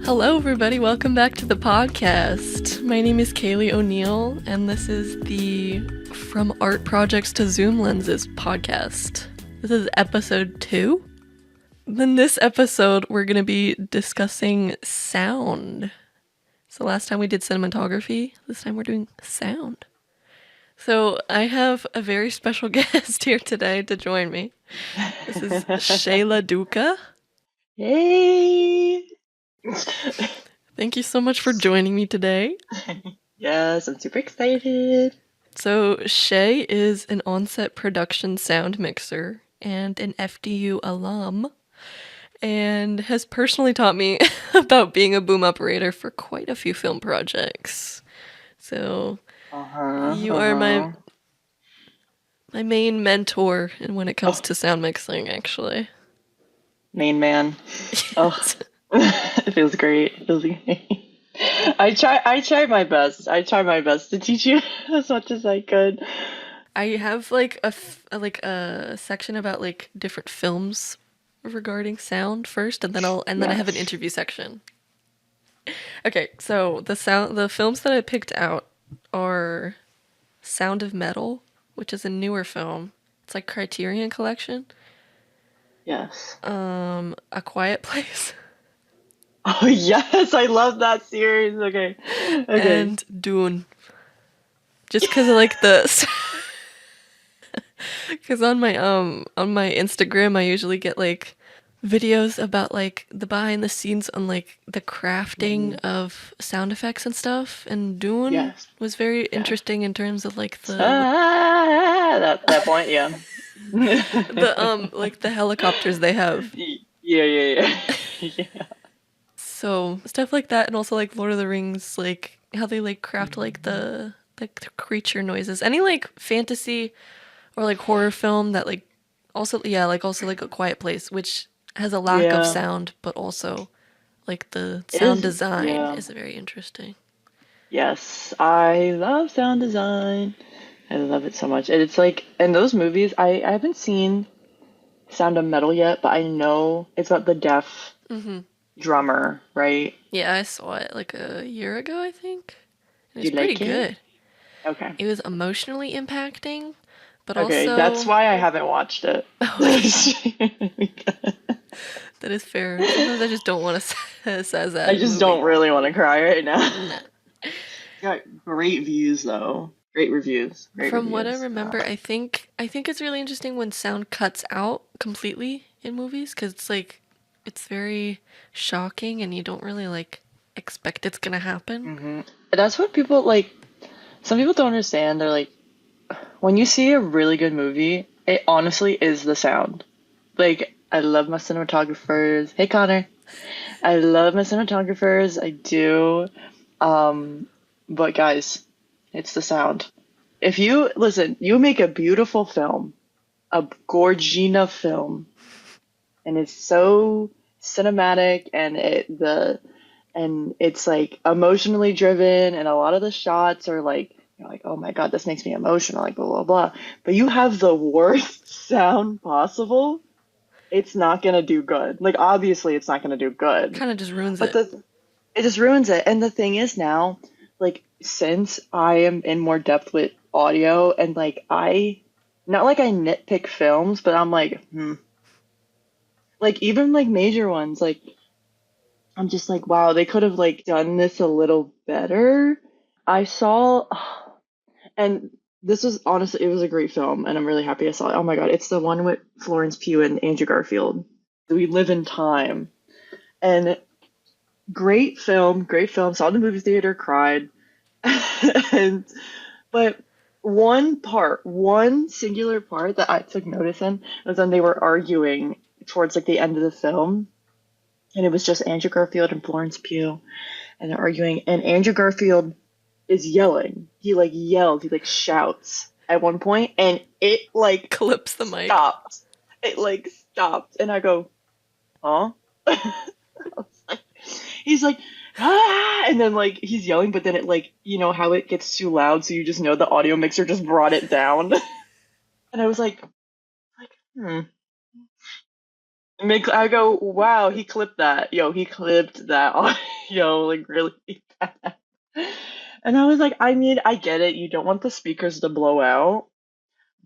Hello, everybody. Welcome back to the podcast. My name is Kaylee O'Neill, and this is the From Art Projects to Zoom Lenses podcast. This is episode 2. In this episode, we're going to be discussing sound. So last time we did cinematography, this time we're doing sound. So I have a very special guest here today to join me. This is Shay'la Duca. Hey! Thank you so much for joining me today. Yes, I'm super excited. So Shay is an on-set production sound mixer and an FDU alum, and has personally taught me about being a boom operator for quite a few film projects. So you are my main mentor when it comes to sound mixing, actually. Main man. Oh, it feels great. It feels great. I try my best. I try my best to teach you as much as I could. I have like a section about like different films regarding sound first, and then I have an interview section. Okay, so the films that I picked out are Sound of Metal, which is a newer film. It's like Criterion Collection. Yes. A Quiet Place. Oh yes, I love that series. Okay. And Dune. Just because I like the. Because on my Instagram, I usually get like videos about like the behind the scenes on like the crafting of sound effects and stuff. And Dune was very interesting in terms of like the that point, yeah. the like the helicopters they have. Yeah. So stuff like that, and also like Lord of the Rings, like how they like craft like the creature noises. Any like fantasy or like horror film that like also like A Quiet Place, which has a lack of sound, but also like the sound design is very interesting. Yes, I love sound design. I love it so much. And it's like in those movies, I haven't seen Sound of Metal yet, but I know it's about the deaf drummer, right? Yeah, I saw it like a year ago, I think. It was pretty good. Okay. It was emotionally impacting, but okay, also that's why I haven't watched it. That is fair. Sometimes I just don't want to say that. I just don't really want to cry right now. No. Got great views though. Great reviews. From what I remember, I think it's really interesting when sound cuts out completely in movies, because it's like it's very shocking and you don't really like expect it's gonna happen. That's what people like. Some people don't understand. They're like, when you see a really good movie, it honestly is the sound. Like, I love my cinematographers. Hey, Connor. I love my cinematographers. I do. But guys, it's the sound. If you listen, you make a beautiful film, a Gorgina film, and it's so cinematic, and it's like emotionally driven, and a lot of the shots are like, you're like, oh my god, this makes me emotional, like blah blah blah. But you have the worst sound possible, it's not gonna do good. Like obviously, it's not gonna do good. Kind of just ruins it. It just ruins it. And the thing is now, like since I am in more depth with audio, and like not like I nitpick films, but I'm like, like even like major ones, like I'm just like, wow, they could have like done this a little better. I saw, and this was honestly, it was a great film, and I'm really happy I saw it. Oh my god, it's the one with Florence Pugh and Andrew Garfield. We Live in Time, and great film. Saw it in the movie theater, cried, but one singular part that I took notice in was when they were arguing towards like the end of the film. And it was just Andrew Garfield and Florence Pugh, and they're arguing. And Andrew Garfield is yelling. He like yells. He like shouts at one point, and it like clips the mic. Stopped. It like stopped, and I go, huh? He's like, ah! And then like he's yelling, but then it like, you know how it gets too loud, so you just know the audio mixer just brought it down. And I was like, I go, wow, he clipped that. Yo, he clipped that audio like really bad. And I was like, I mean, I get it. You don't want the speakers to blow out,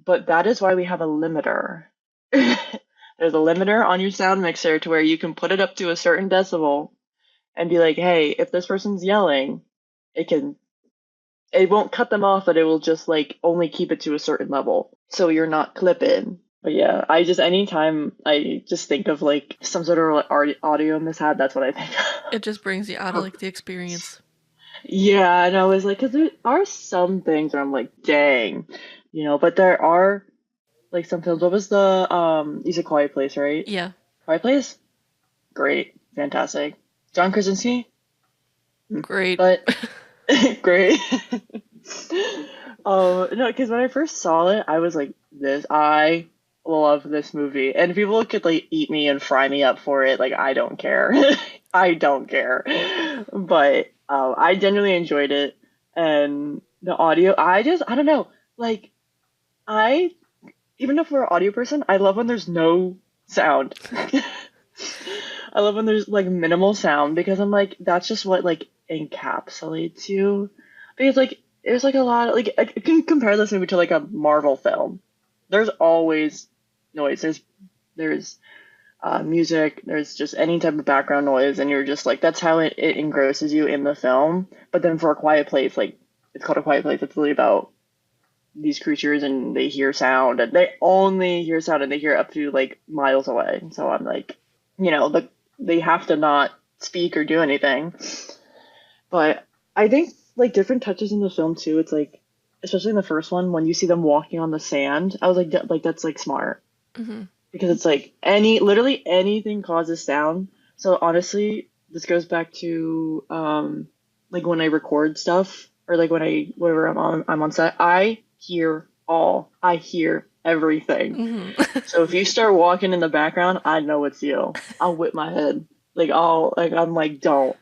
but that is why we have a limiter. There's a limiter on your sound mixer to where you can put it up to a certain decibel and be like, hey, if this person's yelling, it can it won't cut them off, but it will just like only keep it to a certain level. So you're not clipping. But yeah, I just anytime I just think of like some sort of like, audio mishap, that's what I think It just brings you out of of. like the experience. Yeah, and I was like, because there are some things where I'm like, dang, but there are like some films. What was the you said Quiet Place, right? Yeah. Quiet Place? Great, fantastic. John Krasinski? Great. But great. No, because when I first saw it, I was like, I love this movie. And people could like eat me and fry me up for it. Like, I don't care. I don't care. But I genuinely enjoyed it. And the audio, I don't know. Like, I, even if we're an audio person, I love when there's no sound. I love when there's like minimal sound because I'm like, that's just what like encapsulates you. Because like there's like a lot of like I can compare this maybe to like a Marvel film. There's always noise. There's music. There's just any type of background noise, and you're just like that's how it engrosses you in the film. But then for a quiet place, like it's called a quiet place. It's really about these creatures and they hear sound and they only hear sound and they hear up to like miles away. So I'm like, they have to not speak or do anything. But I think like different touches in the film too. It's like, especially in the first one, when you see them walking on the sand, I was like, that's like smart Mm-hmm. because it's like literally anything causes sound. So honestly, this goes back to like when I record stuff or like whenever I'm on set, I hear everything. Mm-hmm. So if you start walking in the background, I know it's you. I'll whip my head. I'm like, don't.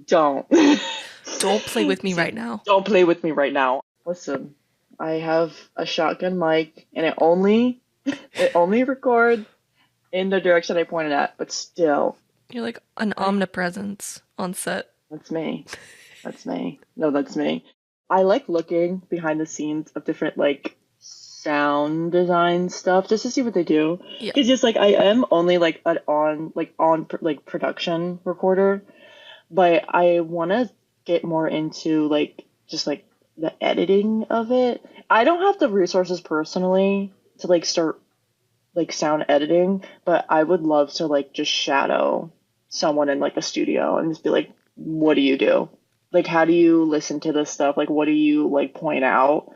Don't play with me So right now. don't play with me right now. Listen, I have a shotgun mic and it only records in the direction I pointed at, but still, You're like an I omnipresence on set. that's me. That's me. No, that's me. I like looking behind the scenes of different like sound design stuff just to see what they do. Yeah. Because just like I am only like an on production recorder, but I want to get more into like just like the editing of it. I don't have the resources personally to like start like sound editing, but I would love to like just shadow someone in like a studio and just be like, what do you do? Like, how do you listen to this stuff? Like, what do you like point out?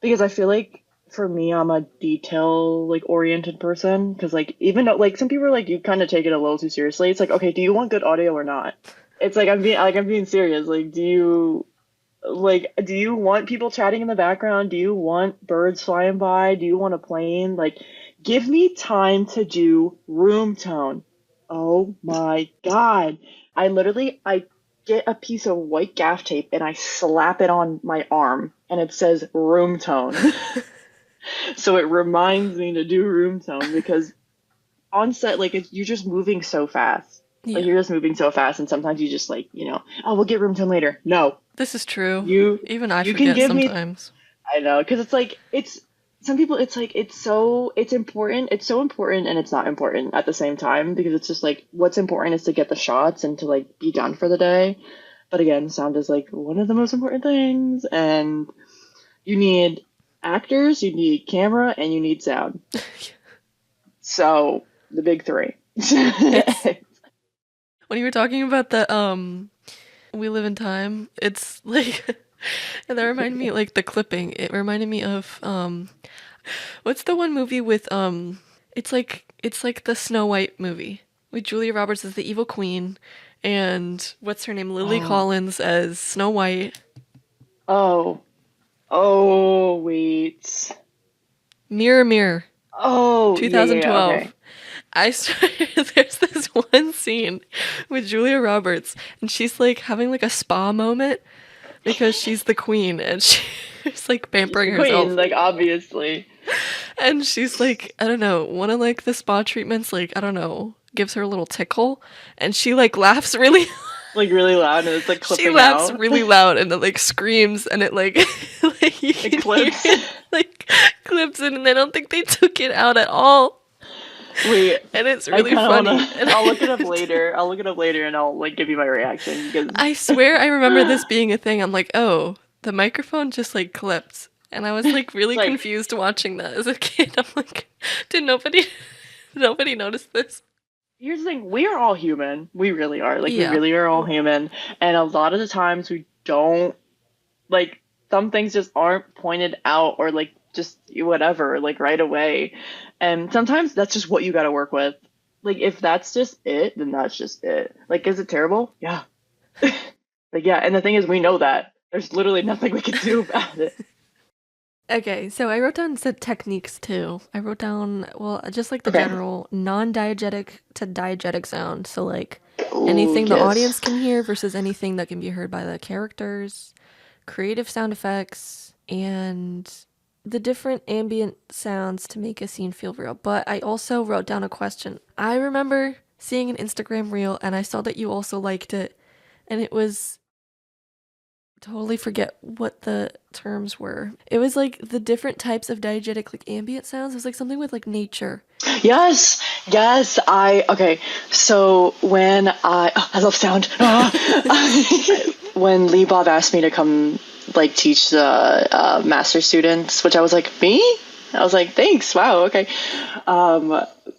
Because I feel like for me, I'm a detail like oriented person. Because like even though like some people are like you kind of take it a little too seriously. It's like okay, do you want good audio or not? It's like I'm being serious. Like, do you want people chatting in the background? Do you want birds flying by? Do you want a plane? Like, give me time to do room tone. Oh my God. I get a piece of white gaff tape and I slap it on my arm and it says room tone. So it reminds me to do room tone because on set, like, you're just moving so fast. Like, Yeah. you're just moving so fast and sometimes you just like, oh, we'll get room tone later. No, This is true. you Even I you can forget give me sometimes. I know because it's like it's some people it's like it's important it's so important and it's not important at the same time because it's just like what's important is to get the shots and to like be done for the day, but again sound is like one of the most important things and you need actors, you need camera, and you need sound. So the big three. It's when you were talking about the We Live in Time, it's like and that reminded me like the clipping. It reminded me of what's the one movie with it's like the Snow White movie with Julia Roberts as the evil queen and what's her name? Lily Oh, Collins as Snow White. oh, oh, wait. Mirror Mirror, Oh, yeah, yeah, yeah. Okay. 2012. I started, there's this one scene with Julia Roberts and she's like having like a spa moment because she's the queen and she's like She's pampering the queen, herself. like obviously. And she's like, I don't know, one of like the spa treatments, like, I don't know, gives her a little tickle, and she like laughs really Like really loud, and it's like she clipping laughs out. really loud and it like screams and it like like you It can hear clips. it like clips in, and I don't think they took it out at all. Wait, And it's I really kind of funny. wanna. And I'll look it up later. I'll look it up later, and I'll like give you my reaction because I swear I remember this being a thing. I'm like, oh, the microphone just like clips. And I was like really like confused watching that as a kid. I'm like, did nobody notice this? here's the thing: we are all human. We really are. Like we Yeah. really are all human, and a lot of the times we don't like some things just aren't pointed out or like just whatever like right away, and sometimes that's just what you got to work with. Like if that's just it, then that's just it. Like is it terrible? Yeah. Like yeah, and the thing is we know that. There's literally nothing we can do about it. Okay, so I wrote down some techniques too. I wrote down, well, just like the Okay. general non-diegetic to diegetic sound. So like Ooh, anything the yes. audience can hear versus anything that can be heard by the characters, creative sound effects, and the different ambient sounds to make a scene feel real. But I also wrote down a question. I remember seeing an Instagram reel and I saw that you also liked it, and it was totally forget what the terms were. It was like the different types of diegetic like ambient sounds. It was like something with like nature. Yes, yes. Okay. So when I love sound. When Lee Bob asked me to come like teach the master students, which I was like, me? I was like, thanks. Wow. Okay.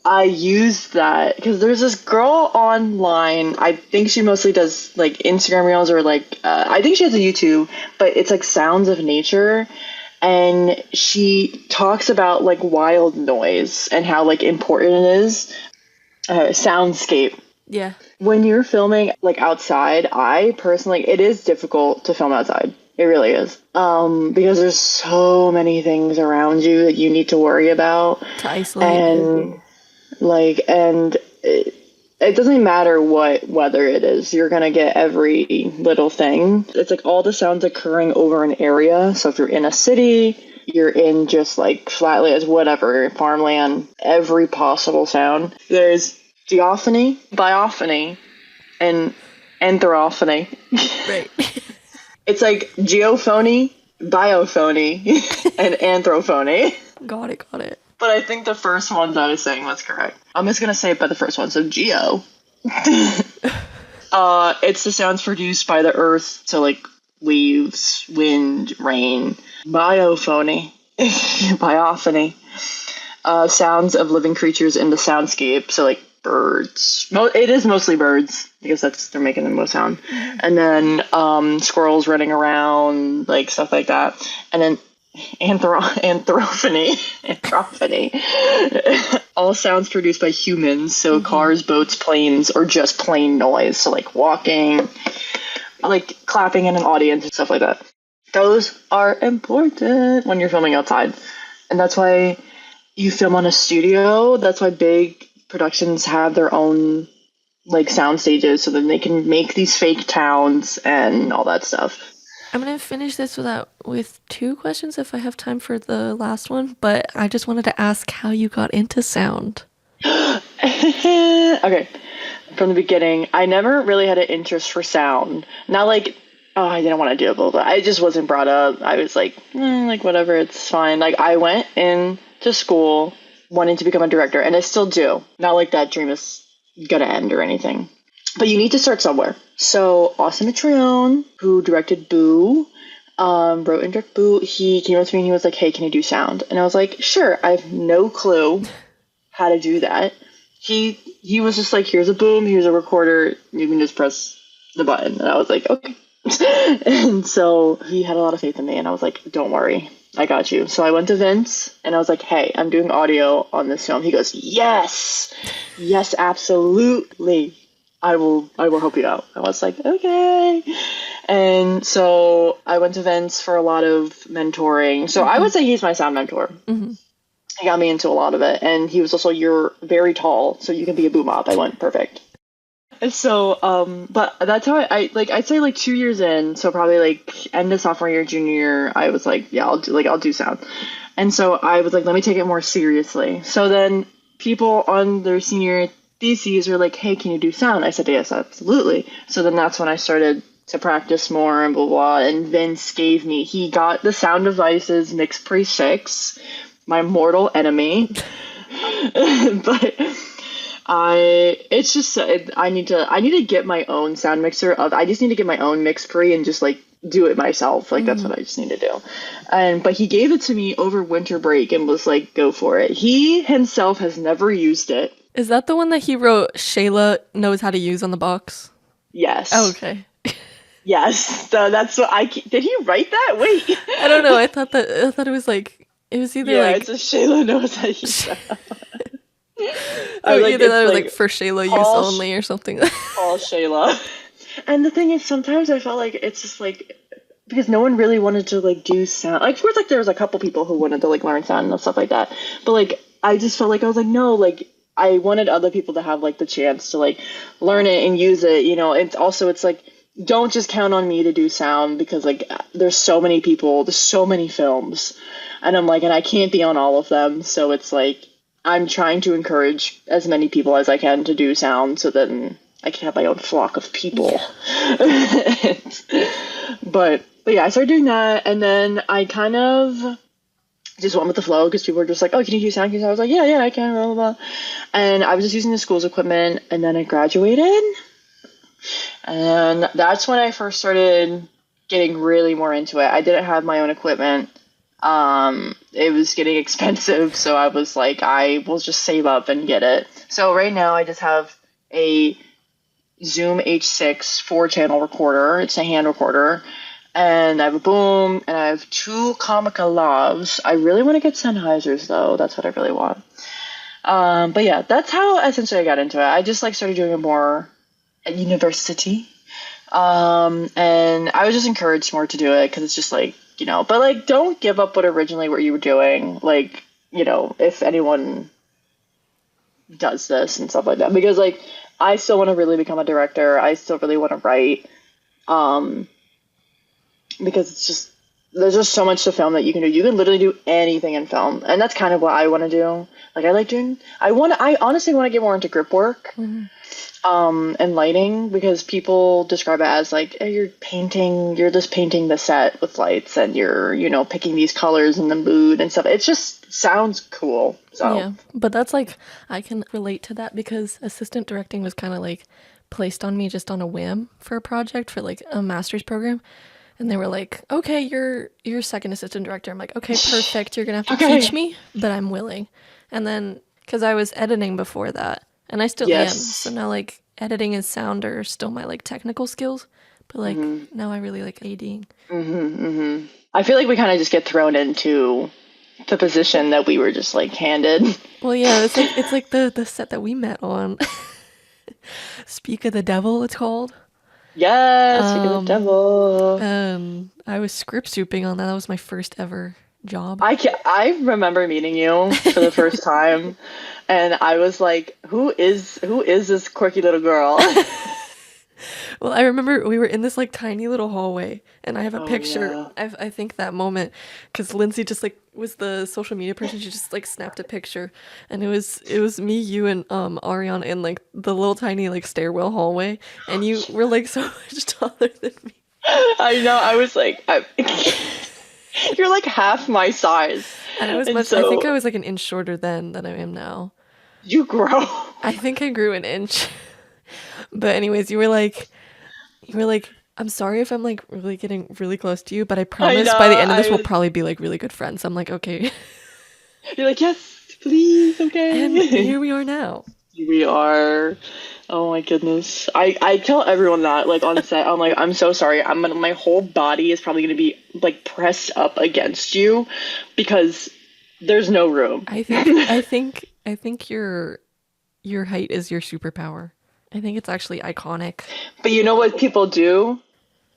I used that because there's this girl online. I think she mostly does like Instagram reels or like I think she has a YouTube, but it's like sounds of nature. And she talks about like wild noise and how like important it is. Soundscape. Yeah. When you're filming like outside, I personally, it is difficult to film outside. It really is. Because there's so many things around you that you need to worry about. To isolate. And like, and it doesn't matter what weather it is, you're gonna get every little thing. It's like all the sounds occurring over an area. So if you're in a city, you're in just like flatlands, whatever, farmland, every possible sound. There's geophony, biophony, and anthrophony. Right. It's like geophony, biophony, and anthrophony. Got it. But I think the first one that I was saying was correct. I'm just gonna say it by the first one. So geo. It's the sounds produced by the earth. So like leaves, wind, rain. Biophony. Biophony. Sounds of living creatures in the soundscape. So like birds. It is mostly birds because they're making the most sound. And then squirrels running around, like stuff like that. And then anthrophony. All sounds produced by humans, so cars, boats, planes, or just plain noise, so like walking, like clapping in an audience and stuff like that. Those are important when you're filming outside, and that's why you film on a studio. That's why big productions have their own like sound stages, so then they can make these fake towns and all that stuff. I'm gonna finish this with 2 questions if I have time for the last one, but I just wanted to ask how you got into sound. Okay, from the beginning, I never really had an interest for sound. Not like, oh, I didn't want to do it, blah, blah. I just wasn't brought up. I was like, like whatever, it's fine. Like I went into school wanting to become a director, and I still do. Not like that dream is gonna end or anything. But you need to start somewhere. So Austin Mitrione, who directed Boo, wrote and directed Boo, he came up to me and he was like, hey, can you do sound? And I was like, sure. I have no clue how to do that. He was just like, here's a boom, here's a recorder, you can just press the button. And I was like, okay. And so he had a lot of faith in me, and I was like, don't worry, I got you. So I went to Vince and I was like, hey, I'm doing audio on this film. He goes, yes, absolutely. I will help you out. I was like, okay. And so I went to Vince for a lot of mentoring. So I would say he's my sound mentor. Mm-hmm. He got me into a lot of it. And he was also, you're very tall, so you can be a boom op. I went, perfect. So, but that's how I'd say like 2 years in, so probably like end of sophomore year, junior year, I was like, yeah, I'll do sound. And so I was like, let me take it more seriously. So then people on their senior theses were like, hey, can you do sound? I said, yes, absolutely. So then that's when I started to practice more and blah, blah. And Vince he got the Sound Devices Mix Pre 6, my mortal enemy. But I need to get my own sound mixer. I just need to get my own mix pre and just like do it myself. Like that's what I just need to do. But he gave it to me over winter break and was like, go for it. He himself has never used it. Is that the one that he wrote Shay'la knows how to use on the box? Yes. Oh, okay. Yes. So that's what did he write that? Wait. I don't know. I thought it was like, it was either it's a Shayla knows how to use that. Either that was like for Shayla use only or something. All Shayla. And the thing is, sometimes I felt like it's just like, because no one really wanted to like do sound. Like, of course, like there was a couple people who wanted to like learn sound and stuff like that. But like, I just felt like I was like, no, like I wanted other people to have like the chance to like learn it and use it. You know, it's like, don't just count on me to do sound because like there's so many people, there's so many films, and I'm like, and I can't be on all of them. So it's like, I'm trying to encourage as many people as I can to do sound so then I can have my own flock of people. Yeah. But yeah, I started doing that, and then I kind of just went with the flow because people were just like, oh, can you do sound? I was like, yeah, I can, blah, blah, blah. And I was just using the school's equipment, and then I graduated. And that's when I first started getting really more into it. I didn't have my own equipment. It was getting expensive, so I was like, I will just save up and get it. So right now I just have a Zoom H6 4-channel recorder. It's a hand recorder. And I have a boom, and I have 2 Comica lavs. I really want to get Sennheisers, though. That's what I really want. But yeah, that's how essentially I got into it. I just like started doing it more at university. And I was just encouraged more to do it because it's just like, you know, but like, don't give up what you were doing. Like, you know, if anyone does this and stuff like that, because like, I still want to really become a director. I still really want to write. Because it's just, there's just so much to film that you can do. You can literally do anything in film. And that's kind of what I want to do. Like, I honestly want to get more into grip work. Mm-hmm. And lighting, because people describe it as like, hey, you're just painting the set with lights and you're, you know, picking these colors and the mood and stuff. It just sounds cool. So yeah, but that's like, I can relate to that because assistant directing was kind of like placed on me just on a whim for a project for like a master's program. And they were like, okay, you're second assistant director. I'm like, okay, perfect. You're going to have to teach me, but I'm willing. And then, because I was editing before that, and I still am. So now, like, editing and sound are still my, like, technical skills. But, like, now I really like ADing. I feel like we kind of just get thrown into the position that we were just, like, handed. Well, yeah, it's like the set that we met on. Speak of the Devil, it's called. Yes, Speak of the Devil. I was script souping on that. That was my first ever job. I remember meeting you for the first time. And I was like, who is this quirky little girl? Well, I remember we were in this like tiny little hallway, and I have a picture. Yeah. I think that moment, because Lindsay just like was the social media person. She just like snapped a picture, and it was me, you, and Ariana in like the little tiny like stairwell hallway, and you were like so much taller than me. I know. I was like, you're like half my size. And I think I was like an inch shorter then than I am now. You grow. I think I grew an inch. But anyways, you were like, I'm sorry if I'm like really getting really close to you, but I promise by the end of this we'll probably be like really good friends. I'm like, okay. You're like, yes, please, okay. And here we are now. We are. Oh my goodness. I tell everyone that like on set. I'm like, I'm so sorry. My whole body is probably gonna be like pressed up against you because there's no room. I think your height is your superpower. I think it's actually iconic. But you know what people do?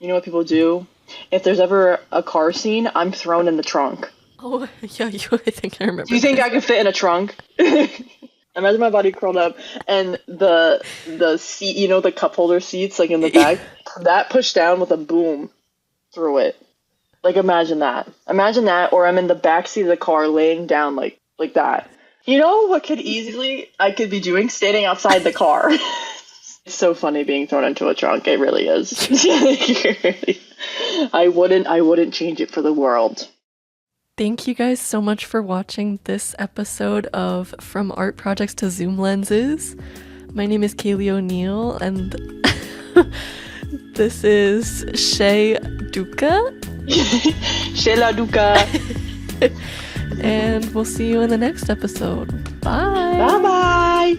If there's ever a car scene, I'm thrown in the trunk. Oh, yeah, I think I remember. Do you think I could fit in a trunk? Imagine my body curled up and the seat, you know, the cup holder seats like in the back, that pushed down with a boom through it. Like, imagine that. Imagine that, or I'm in the backseat of the car laying down like that. You know what I could be doing? Standing outside the car. It's so funny being thrown into a trunk. It really is. I wouldn't change it for the world. Thank you guys so much for watching this episode of From Art Projects to Zoom Lenses. My name is Kaylee O'Neill, and this is Shay'la Duca. Shay'la Duca. And we'll see you in the next episode. Bye. Bye-bye.